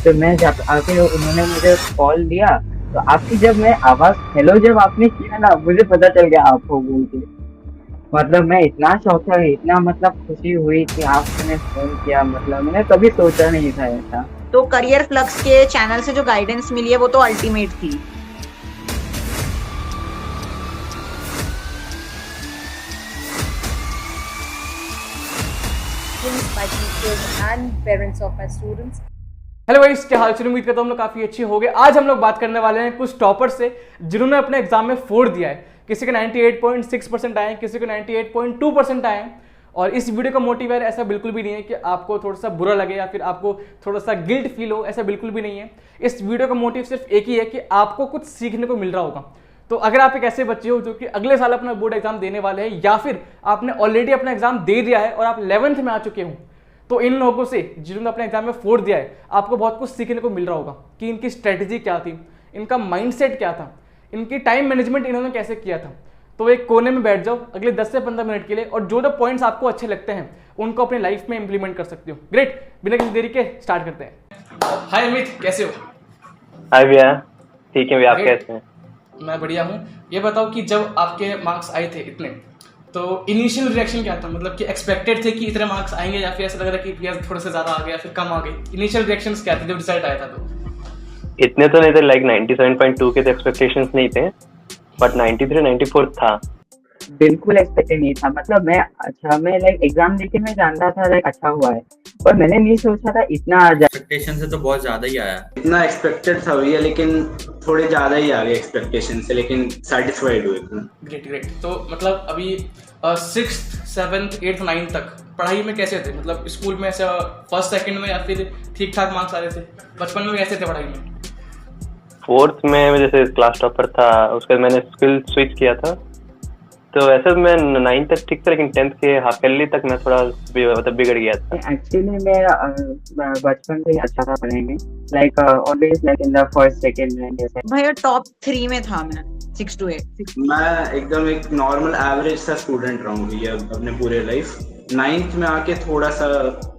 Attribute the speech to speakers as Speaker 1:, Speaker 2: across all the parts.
Speaker 1: तो मैं जब आके उन्होंने मुझे कॉल दिया, तो आपकी जब मैं आवाज़ हेलो जब आपने किया ना, मुझे पता चल गया आप हो बोल के। मतलब मैं इतना शॉक था, इतना मतलब खुशी हुई कि आपने फ़ोन किया, मतलब मैंने कभी सोचा नहीं था ऐसा।
Speaker 2: तो करियर फ्लक्स के चैनल से जो गाइडेंस मिली है वो तो अल्टीमेट थी।
Speaker 3: My teachers and parents of my students.
Speaker 4: Hello guys, क्या हाल चाल? उम्मीद करता हूं हम लोग काफ़ी अच्छे हो गए। आज हम लोग बात करने वाले हैं कुछ टॉपर से जिन्होंने अपने एग्जाम में 4 दिया है। किसी के 98.6% आए हैं, किसी को 98.2% आए हैं। और इस वीडियो का मोटिव है ऐसा बिल्कुल भी नहीं है कि आपको थोड़ा सा बुरा लगे या फिर आपको थोड़ा सा गिल्ट फील हो, ऐसा बिल्कुल भी नहीं है। इस वीडियो का मोटिव सिर्फ एक ही है कि आपको कुछ सीखने को मिल रहा होगा। तो अगर आप एक ऐसे बच्चे हो जो कि अगले साल अपना बोर्ड एग्जाम देने वाले हैं, या फिर आपने ऑलरेडी अपना एग्जाम दे दिया है और आप 11th में आ चुके हो, तो इन लोगों से जिन्होंने अपने एग्जाम में 4 दिया है, आपको बहुत कुछ सीखने को मिल रहा होगा कि इनकी स्ट्रेटजी क्या थी, इनका माइंडसेट क्या था, इनकी टाइम मैनेजमेंट इन्होंने कैसे किया था। तो एक कोने में बैठ जाओ अगले 10 से 15 मिनट के लिए, और जो जो पॉइंट्स आपको अच्छे लगते हैं उनको अपनी लाइफ में इंप्लीमेंट कर सकते हो। ग्रेट, बिना किसी देरी के स्टार्ट करते हैं। हाय अमित, कैसे हो?
Speaker 5: हाय भैया, ठीक है भैया, आप कैसे हैं?
Speaker 4: मैं बढ़िया हूँ। ये बताओ कि जब आपके मार्क्स आए थे इतने, तो इनिशियल रिएक्शन क्या था? मतलब कि एक्सपेक्टेड थे कि इतने मार्क्स आएंगे, या फिर ऐसा लग रहा है कि भैया थोड़ा सा ज़्यादा आ गया, फिर कम आ गए? इनिशियल रिएक्शंस क्या थे जब रिजल्ट आया था? तो
Speaker 5: इतने तो नहीं थे, लाइक 97.2 के तो एक्सपेक्टेशंस नहीं थे, बट 93 94 था।
Speaker 1: बिल्कुल एक्सपेक्टेड नहीं था। मतलब मैं लाइक एग्जाम देके मैं जानता था लाइक अच्छा हुआ है, पर मैंने नहीं सोचा था इतना आ जाए।
Speaker 6: एक्सपेक्टेशन से तो बहुत ज्यादा ही आया।
Speaker 7: इतना एक्सपेक्टेड था भैया, लेकिन थोड़े ज्यादा ही आ गए एक्सपेक्टेशन से, लेकिन सेटिस्फाइड हुए थे।
Speaker 4: Great great. तो मतलब अभी 6th 7th 8th 9th तक पढ़ाई में कैसे थे? मतलब स्कूल में ऐसा फर्स्ट सेकंड में, या फिर ठीक ठाक मार्क्स आ रहे थे? बचपन में कैसे थे पढ़ाई में?
Speaker 5: 4th में जैसे क्लास टॉपर था, उसके बाद मैंने स्किल स्विच किया था, तो ऐसे मैं 9th तक ठीक था, लेकिन 10th के हाफ ईयरली तक मैं थोड़ा मतलब बिगड़ गया था।
Speaker 1: एक्चुअली मैं बचपन से ही अच्छा था पढ़ने में, like always like in the first second rank ऐसे।
Speaker 2: भैया टॉप 3 में था मैं, 6 to 8।
Speaker 7: मैं एकदम एक नॉर्मल एवरेज सा स्टूडेंट रहा हूँ भैया अपने पूरे लाइफ। 9th में आके थोड़ा सा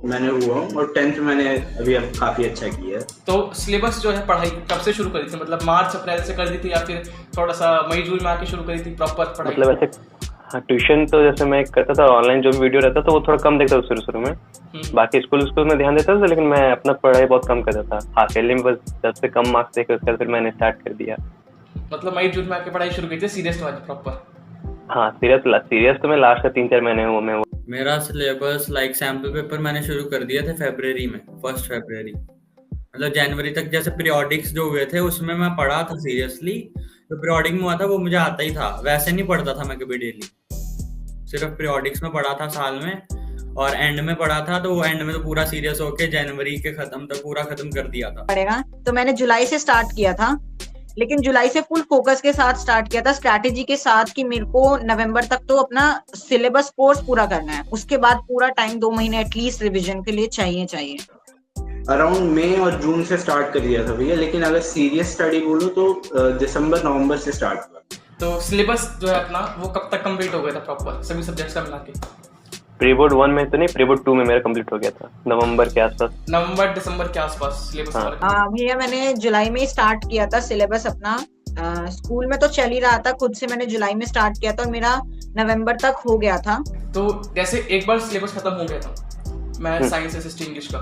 Speaker 7: मैंने हुआ हूँ, और 10th मैंने अभी अब काफी अच्छा किया है।
Speaker 4: तो सिलेबस जो है पढ़ाई कब से शुरू करी थी? मतलब मार्च अप्रैल से कर दी थी, या फिर थोड़ा सा मई जून में आके शुरू करी थी प्रॉपर पढ़ाई?
Speaker 5: मतलब ऐसे ट्यूशन तो जैसे मैं करता था, ऑनलाइन जो भी वीडियो रहता था वो थोड़ा कम देखता था शुरू में। बाकी स्कूल में ध्यान देता था, लेकिन मैं अपना पढ़ाई बहुत कम करता था। हाफ ईयरली में बस 10 से कम मार्क्स देकर उसके बाद फिर मैंने स्टार्ट कर दिया।
Speaker 4: मतलब मई जून में आके पढ़ाई शुरू की थी सीरियस वाली प्रॉपर?
Speaker 5: हाँ, सीरियस तो मैं लास्ट का 3-4 महीने हुआ मैं।
Speaker 6: मेरा सिलेबस लाइक सैम्पल पेपर मैंने शुरू कर दिया था फरवरी में, 1 फरवरी। मतलब जनवरी तक जैसे पीरियोडिक्स जो हुए थे उसमें मैं पढ़ा था सीरियसली। जो पीरियोडिक में हुआ था वो मुझे आता ही था, वैसे नहीं पढ़ता था मैं कभी डेली। सिर्फ पीरियोडिक्स में पढ़ा था साल में, और एंड में पढ़ा था, तो वो एंड में तो पूरा सीरियस होके जनवरी के खत्म तक पूरा खत्म कर दिया था।
Speaker 2: पड़ेगा तो मैंने जुलाई से स्टार्ट किया था, लेकिन जुलाई से फुल फोकस के साथ स्टार्ट किया था, स्ट्रैटेजी के साथ कि मेरे को नवंबर तक तो अपना सिलेबस कोर्स पूरा करना है। उसके बाद पूरा टाइम 2 महीने एटलीस्ट रिवीजन के लिए चाहिए।
Speaker 7: अराउंड मई और जून से स्टार्ट कर दिया था भैया, लेकिन अगर सीरियस स्टडी बोलो तो दिसंबर नवंबर से स्टार्ट हुआ।
Speaker 4: तो सिलेबस जो है अपना वो कब तक कंप्लीट हो गया था प्रॉपर सभी सब्जेक्ट्स का मिला के?
Speaker 5: प्री बोर्ड 1 में तो नहीं, प्री बोर्ड 2 में मेरा कंप्लीट हो गया था नवंबर के आसपास,
Speaker 4: नवंबर दिसंबर के आसपास सिलेबस।
Speaker 2: भैया मैंने जुलाई में स्टार्ट किया था सिलेबस अपना। स्कूल में तो चल ही रहा था, खुद से मैंने जुलाई में स्टार्ट किया था और मेरा नवंबर तक हो गया था।
Speaker 4: तो जैसे एक बार सिलेबस खत्म हो गया था मैथ साइंस एसएसटी इंग्लिश का,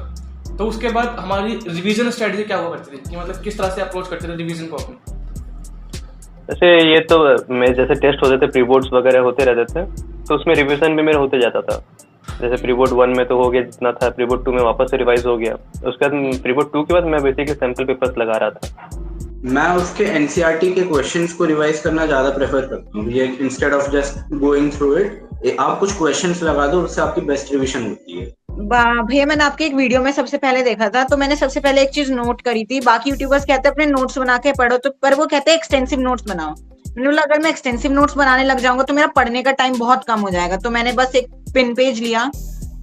Speaker 4: तो उसके बाद हमारी रिवीजन स्ट्रेटजी क्या हुआ करती थी? कि मतलब किस तरह से अप्रोच करते थे रिवीजन को अपने?
Speaker 5: जैसे ये तो मैं जैसे टेस्ट होते थे, प्री बोर्ड्स वगैरह होते रहते थे, तो उसमें रिवीजन भी मेरा होते जाता था। जैसे प्री बोर्ड 1 में तो हो गया जितना था, प्री बोर्ड 2 में वापस से रिवाइज हो गया। उसके बाद प्री बोर्ड 2 के बाद मैं बेसिकली सैंपल पेपर्स लगा रहा था।
Speaker 7: मैं उसके एनसीईआरटी के क्वेश्चंस को रिवाइज करना ज्यादा प्रेफर करता हूँ भैया, instead of just going through it. आप कुछ क्वेश्चंस लगा दो, उससे आपकी बेस्ट रिवीजन होती है।
Speaker 2: भैया मैंने आपके एक वीडियो में सबसे पहले देखा था, तो मैंने सबसे पहले एक चीज नोट करी थी। बाकी यूट्यूबर्स कहते हैं अपने नोट्स बना के पढ़ो, तो पर वो कहते हैं एक्सटेंसिव नोट्स बनाओ। मैंने बोला अगर मैं एक्सटेंसिव नोट्स बनाने लग जाऊंगा तो मेरा पढ़ने का टाइम बहुत कम हो जाएगा। तो मैंने बस एक पिन पेज लिया,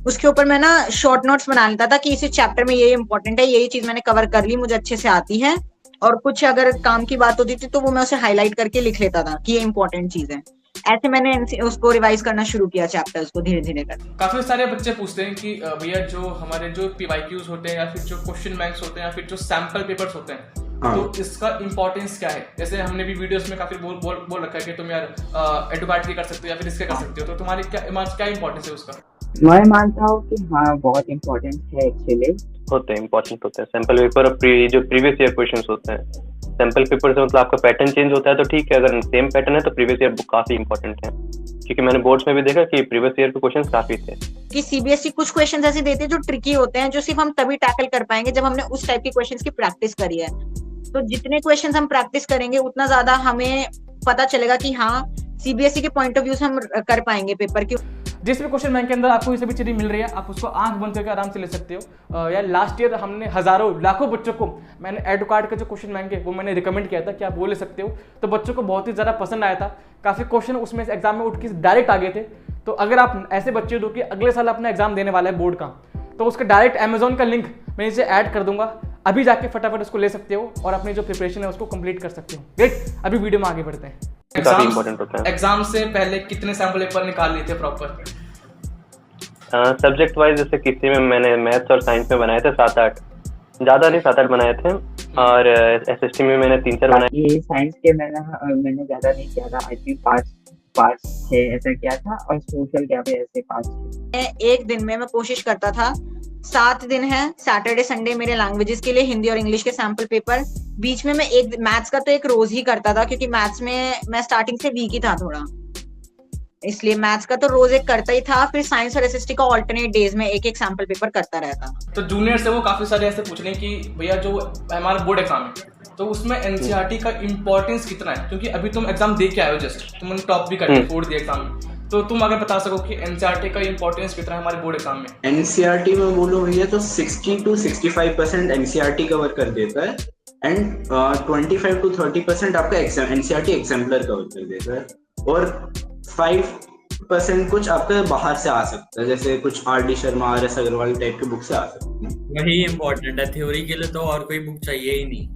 Speaker 2: उसके ऊपर मैं ना शॉर्ट नोट्स बना लेता था कि इस चैप्टर में ये इंपॉर्टेंट है, यही चीज मैंने कवर कर ली, मुझे अच्छे से आती है। और कुछ अगर काम की बात होती थी तो वो मैं उसे हाईलाइट करके लिख लेता था कि ये इंपॉर्टेंट चीज है। ऐसे मैंने उसको रिवाइज करना शुरू किया चैप्टर्स को धीरे धीरे करके।
Speaker 4: काफी सारे बच्चे पूछते हैं कि भैया जो हमारे जो PYQs होते हैं या फिर जो क्वेश्चन बैंक्स होते हैं या फिर जो सैंपल पेपर्स होते हैं, तो इसका इंपॉर्टेंस क्या है? जैसे हमने भी वीडियोस में काफी बोल रखा है कि तुम यार एडुकार्ड के कर सकते हो या फिर इसके कर सकते हो, तो तुम्हारी क्या इंपॉर्टेंस है उसका?
Speaker 1: मैं मानता हूँ कि हाँ बहुत इम्पोर्टेंट है एक्चुअली।
Speaker 5: होते हैं, इंपॉर्टेंट होते हैं सैंपल पेपर और जो प्रीवियस ईयर क्वेश्चंस होते हैं। सैंपल पेपर से मतलब आपका पैटर्न चेंज होता है तो ठीक है, अगर सेम पैटर्न है तो प्रीवियस ईयर बुक काफी इंपॉर्टेंट है, क्योंकि मैंने बोर्ड्स में भी देखा कि प्रीवियस ईयर के क्वेश्चंस काफी थे।
Speaker 2: कि CBSE कुछ क्वेश्चंस ऐसे देते हैं जो ट्रिकी होते हैं, जो सिर्फ हम तभी टैकल कर पाएंगे जब हमने उस टाइप के क्वेश्चंस की प्रैक्टिस करी है। तो जितने क्वेश्चंस हम प्रैक्टिस करेंगे उतना ज्यादा हमें पता चलेगा कि हाँ CBSE के पॉइंट ऑफ व्यू से हम कर पाएंगे पेपर की।
Speaker 4: जिस भी क्वेश्चन बैंक के अंदर आपको ये सभी चीजें मिल रही है, आप उसको आंख बंद करके आराम से ले सकते हो। यार लास्ट ईयर हमने हजारों लाखों बच्चों को, मैंने एडुकार्ड का जो क्वेश्चन बैंक है वो मैंने रिकमेंड किया था कि आप वो ले सकते हो, तो बच्चों को बहुत ही ज़्यादा पसंद आया था। काफ़ी क्वेश्चन उसमें एग्जाम में उठ के डायरेक्ट आ गए थे। तो अगर आप ऐसे बच्चे हो कि अगले साल अपना एग्जाम देने वाला है बोर्ड का, तो उसका डायरेक्ट अमेजोन का लिंक मैं इसे ऐड कर दूंगा, अभी जाके फटाफट उसको ले सकते हो और अपनी जो प्रिपरेशन है उसको कंप्लीट कर सकते हो। ग्रेट, अभी वीडियो में आगे बढ़ते हैं।
Speaker 5: काफी इंपॉर्टेंट होता है।
Speaker 4: एग्जाम से पहले कितने सैंपल पेपर निकाल लिए थे प्रॉपर?
Speaker 5: सब्जेक्ट वाइज जैसे किसी में मैंने मैथ्स और साइंस में बनाए थे 7-8, ज्यादा नहीं 7-8 बनाए थे, और SST में मैंने 3-4 बनाए।
Speaker 1: ये साइंस के मैंने ज्यादा नहीं किया था, आई थिंक 5-6 ऐसा किया था, और सोशल क्या भी ऐसे 5-6।
Speaker 2: एक दिन में मैं कोशिश करता था, 7 दिन है सैटरडे संडे मेरे लैंग्वेजेस के लिए, हिंदी और इंग्लिश के सैंपल पेपर। बीच में मैं एक मैथ्स का तो एक रोज ही करता था, क्योंकि मैथ्स में मैं स्टार्टिंग से वीक ही था थोड़ा, इसलिए मैथ्स का तो रोज एक करता ही था। फिर साइंस और SST का ऑल्टरनेट डेज में एक एक सैंपल पेपर करता रहता।
Speaker 4: तो जूनियर से वो काफी सारे ऐसे पूछ रहे हैं कि भैया जो हमारा बोर्ड एग्जाम है तो उसमें NCERT का इंपॉर्टेंस कितना है, क्योंकि अभी तुम एग्जाम दे के आए हो, जस्ट तुमने टॉप भी करके छोड़ दिया एग्जाम में, तो तुम अगर बता सको कि NCERT का इंपॉर्टेंस कितना है हमारे बोर्ड एग्जाम में?
Speaker 7: NCERT में बोलो भैया तो 60 to 65% NCERT कवर कर देता है, एंड 25 to 30% आपका NCERT एग्जाम्पलर कवर कर देता है, और 5% कुछ आपका बाहर से आ सकता है, जैसे कुछ RD Sharma, RS Agarwal type के बुक से आ सकते हैं।
Speaker 6: वही इम्पोर्टेंट है, थ्योरी के लिए तो और कोई बुक चाहिए ही नहीं।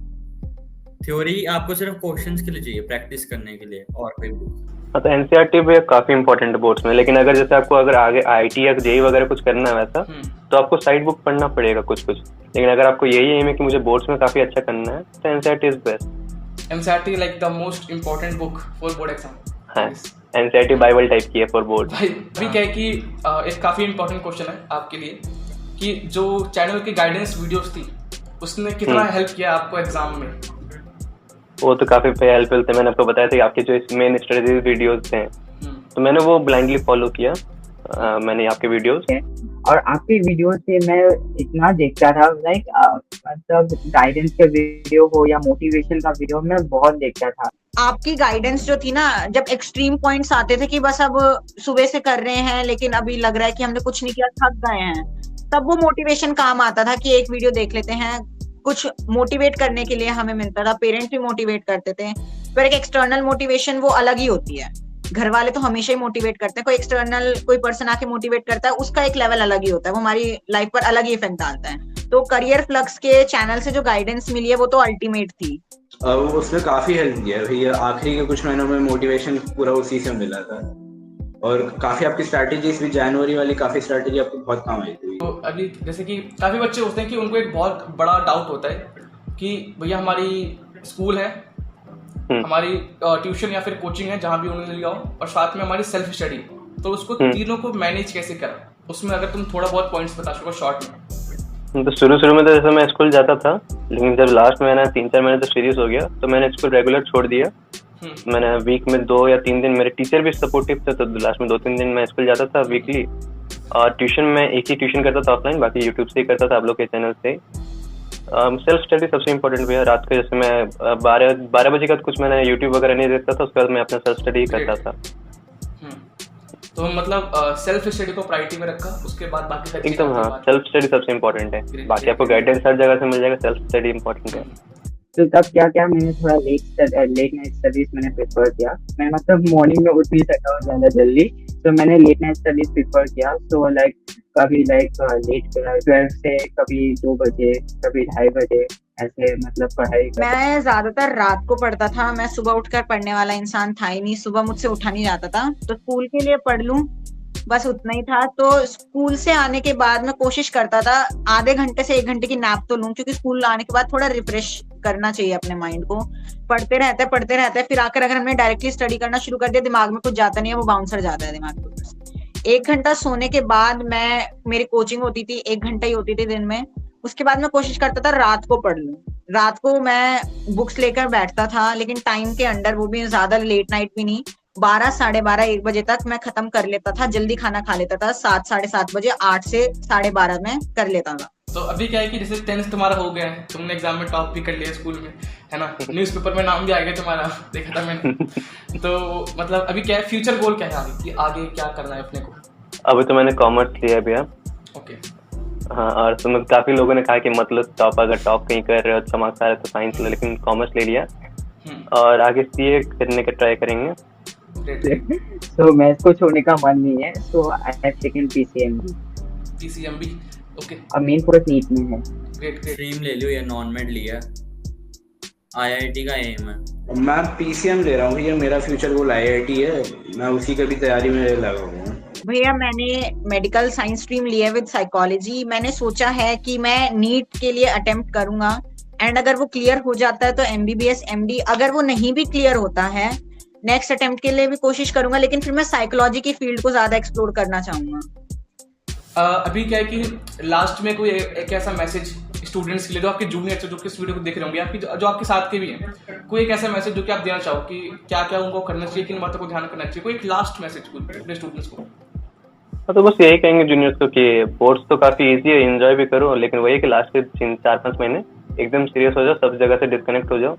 Speaker 6: थ्योरी आपको सिर्फ क्वेश्चंस के लिए चाहिए, प्रैक्टिस करने के लिए, और कोई बुक।
Speaker 5: हाँ, तो NCERT भी काफी इंपॉर्टेंट है बोर्ड्स में, लेकिन अगर जैसे आपको अगर आगे IIT या JEE वगैरह कुछ करना है वैसा, तो आपको साइड बुक पढ़ना पड़ेगा कुछ, लेकिन अगर आपको यही एम है कि मुझे बोर्ड्स में काफी अच्छा करना है तो NCERT is best.
Speaker 4: NCERT like the most important book for board exam.
Speaker 5: हाँ, NCERT बाइबल टाइप की है फॉर बोर्ड।
Speaker 4: भाई अभी क्या है कि एक काफी इंपॉर्टेंट क्वेश्चन है आपके लिए कि जो चैनल की गाइडेंस वीडियोस थी उसने कितना हेल्प किया आपको एग्जाम में?
Speaker 5: वो तो काफी हेल्पफुल थे। मैंने आपको बताया था कि आपके जो मेन स्ट्रेटजी वीडियोस थे, तो मैंने वो ब्लाइंडली फॉलो किया। मैंने आपके वीडियोस
Speaker 1: और आपके वीडियो से मैं इतना देखता था, लाइक मतलब गाइडेंस का वीडियो हो या मोटिवेशन का वीडियो, मैं बहुत देखता था।
Speaker 2: आपकी गाइडेंस जो थी ना, जब एक्सट्रीम पॉइंट्स आते थे कि बस अब सुबह से कर रहे हैं लेकिन अभी लग रहा है कि हमने कुछ नहीं किया, थक गए हैं, तब वो मोटिवेशन काम आता था कि एक वीडियो देख लेते हैं, कुछ मोटिवेट करने के लिए हमें मिलता था। पेरेंट्स भी मोटिवेट करते थे, पर एक एक्सटर्नल मोटिवेशन वो अलग ही होती है। घर वाले तो हमेशा ही मोटिवेट करते हैं, कोई एक्सटर्नल कोई पर्सन आके मोटिवेट करता है, उसका एक लेवल अलग ही होता है, वो हमारी लाइफ पर अलग ही इफेक्ट डालता है। तो करियर फ्लक्स के चैनल से जो गाइडेंस मिली है वो तो अल्टीमेट थी।
Speaker 7: उसने काफी हेल्प किया है भैया, आखिरी के कुछ महीनों में मोटिवेशन पूरा उसी से मिला था, और काफी आपकी स्ट्रैटेजीज भी, जनवरी वाली काफी स्ट्रैटेजी आपको बहुत काम आई थी।
Speaker 4: तो अभी जैसे कि काफी बच्चे होते हैं कि उनको एक बहुत बड़ा डाउट होता है कि भैया हमारी स्कूल है, हमारी ट्यूशन या फिर कोचिंग है जहाँ भी उन्होंने लिया हो, और साथ में हमारी सेल्फ स्टडी, तो उसको तीनों को मैनेज कैसे करें? उसमें अगर तुम थोड़ा बहुत पॉइंट्स बता सको शॉर्ट में।
Speaker 5: तो शुरू में तो जैसे मैं स्कूल जाता था, लेकिन जब लास्ट में ना 3-4 महीने तो सीरियस हो गया, तो मैंने स्कूल रेगुलर छोड़ दिया। मैंने वीक में 2 या 3 दिन, मेरे टीचर भी सपोर्टिव थे, तो लास्ट में 2-3 दिन मैं स्कूल जाता था वीकली, और ट्यूशन में एक ही ट्यूशन करता था ऑफलाइन, बाकी यूट्यूब से ही करता था, आप लोग के चैनल से। सेल्फ स्टडी सबसे इम्पोर्टेंट भी है। रात को जैसे मैं 12 बजे का कुछ मैंने यूट्यूब वगैरह नहीं देखता था, उसके बाद मैं अपना सेल्फ स्टडी ही करता था।
Speaker 4: तो मतलब सेल्फ स्टडी को प्रायोरिटी में रखा, उसके बाद बाकी
Speaker 5: एकदम। हाँ, सेल्फ स्टडी सबसे इम्पोर्टेंट है, बाकी आपको गाइडेंस हर जगह से मिल जाएगा, सेल्फ स्टडी इम्पोर्टेंट है।
Speaker 1: तो तब क्या मैंने थोड़ा लेट नाइट स्टडीज मैंने प्रेफर किया। मैं मतलब मॉर्निंग में उठ नहीं सकता हूँ ज़्यादा जल्दी, तो मैंने लेट नाइट स्टडीज प्रेफर किया। तो लाइक कभी लेट 12 से कभी 2 बजे, कभी 2:30 बजे ऐसे मतलब पढ़ाई कर?
Speaker 2: मैं ज्यादातर रात को पढ़ता था, मैं सुबह उठकर पढ़ने वाला इंसान था ही नहीं, सुबह मुझसे उठा नहीं जाता था, तो स्कूल के लिए पढ़ लूं बस उतना ही था। तो स्कूल से आने के बाद मैं कोशिश करता था आधे घंटे से 1 घंटे की नैप तो लूं, क्योंकि स्कूल आने के बाद थोड़ा रिफ्रेश करना चाहिए अपने माइंड को। पढ़ते रहते हैं, फिर आकर अगर हमने डायरेक्टली स्टडी करना शुरू कर दिया, दिमाग में कुछ जाता नहीं है, वो बाउंसर जाता है दिमाग में। 1 घंटा सोने के बाद मेरी कोचिंग होती थी, 1 घंटा ही होती थी दिन में, उसके बाद मैं कोशिश करता था रात को पढ़ लूं। रात को मैं बुक्स लेकर बैठता था, लेकिन टाइम के अंडर, वो भी ज्यादा लेट नाइट भी नहीं, 12, 12:30, 1 बजे तक मैं खत्म कर लेता था, जल्दी खाना खा लेता था, 7, 7:30 बजे, 8 से 12:30 में कर लेता था।
Speaker 4: तो अभी क्या है कि जैसे 10th तुम्हारा हो गया है, तुमने एग्जाम में टॉप भी कर लिया स्कूल में, है ना, न्यूज़पेपर में नाम भी आ गया तुम्हारा, देखा था मैंने। तो मतलब अभी क्या है, फ्यूचर गोल क्या है आगे, कि आगे क्या करना है अपने को?
Speaker 5: अभी तो मैंने कॉमर्स लिया है भैया।
Speaker 4: ओके।
Speaker 5: हाँ, और तो काफी लोगों ने कहा कि मतलब अगर टॉप कहीं कर रहे हो, अच्छा मार्क्स आ रहा है तो साइंस लो, लेकिन कॉमर्स ले लिया और आगे सीए करने का ट्राई करेंगे।
Speaker 1: तो मैथ्स को छोड़ने का मन नहीं है, so I have taken PCMB.
Speaker 4: PCMB, okay.
Speaker 1: अब मेन पूरा नीट में है।
Speaker 4: ग्रेट।
Speaker 6: स्ट्रीम ले लियो या नॉन मेड लिया, आईआईटी का एम है।
Speaker 7: मैं पीसीएम ले रहा हूँ भैया, मेरा फ्यूचर गोल आईआईटी है, मैं उसी का भी तैयारी में लगा हुआ हूँ।
Speaker 2: भैया मैंने मेडिकल साइंस स्ट्रीम लिया है विद साइकोलॉजी। मैंने सोचा है कि मैं नीट के लिए अटेम्प्ट करूंगा, एंड अगर वो क्लियर हो जाता है तो एमबीबीएस एमडी, अगर वो नहीं भी क्लियर होता है नेक्स्ट अटेम्प्ट के लिए भी कोशिश करूंगा, लेकिन फिर मैं साइकोलॉजी की फील्ड को ज्यादा एक्सप्लोर करना चाहूंगा।
Speaker 4: अभी क्या है कि लास्ट में कोई एक ऐसा मैसेज स्टूडेंट्स के लिए, जो आपके जूनियर्स जो इस वीडियो को देख रहे होंगे, आपकी जो आपके साथ के भी हैं, कोई एक ऐसा मैसेज जो कि आप देना चाहो कि क्या क्या उनको करना चाहिए, किन बातों को ध्यान करना चाहिए, कोई एक लास्ट मैसेज अपने स्टूडेंट्स को?
Speaker 5: तो बस यही कहेंगे जूनियर्स को कि बोर्ड्स तो काफी इजी है, एंजॉय भी करो, लेकिन वही कि लास्ट के 4-5 महीने एकदम सीरियस हो जाओ, सब जगह से डिस्कनेक्ट हो जाओ।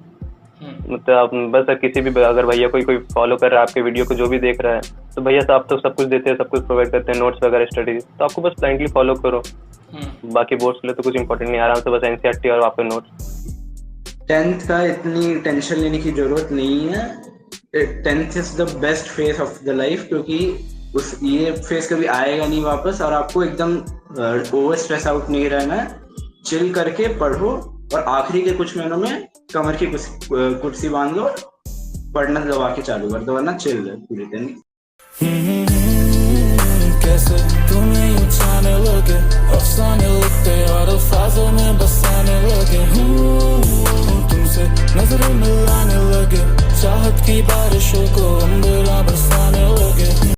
Speaker 5: मतलब आप बस किसी भी, अगर भैया कोई फॉलो कर रहा है आपके वीडियो को, जो भी देख रहा है, तो भैया तो आप तो सब कुछ देते हैं, सब कुछ प्रोवाइड करते हैं, नोट्स वगैरह, स्टडी, तो आपको बस ब्लाइंडली फॉलो करो। बाकी बोर्ड्स के लिए तो कुछ इंपॉर्टेंट नहीं, आराम से बस एनसीईआरटी और आपके नोट्स।
Speaker 7: 10th का इतनी टेंशन लेने की जरूरत नहीं है। 10th is the best phase of the life, क्योंकि ये फेज कभी आएगा नहीं वापस, और आपको एकदम ओवर स्ट्रेस आउट नहीं रहना है। चिल करके पढ़ो, और आखिरी के कुछ महीनों में कमर की कुर्सी बांध लो, पढ़ना दबा के चालू कर दो, वरना चिल है पूरे दिन।
Speaker 8: कैसे तुम्हें यूं छाने लगे, अफसाने लिखते और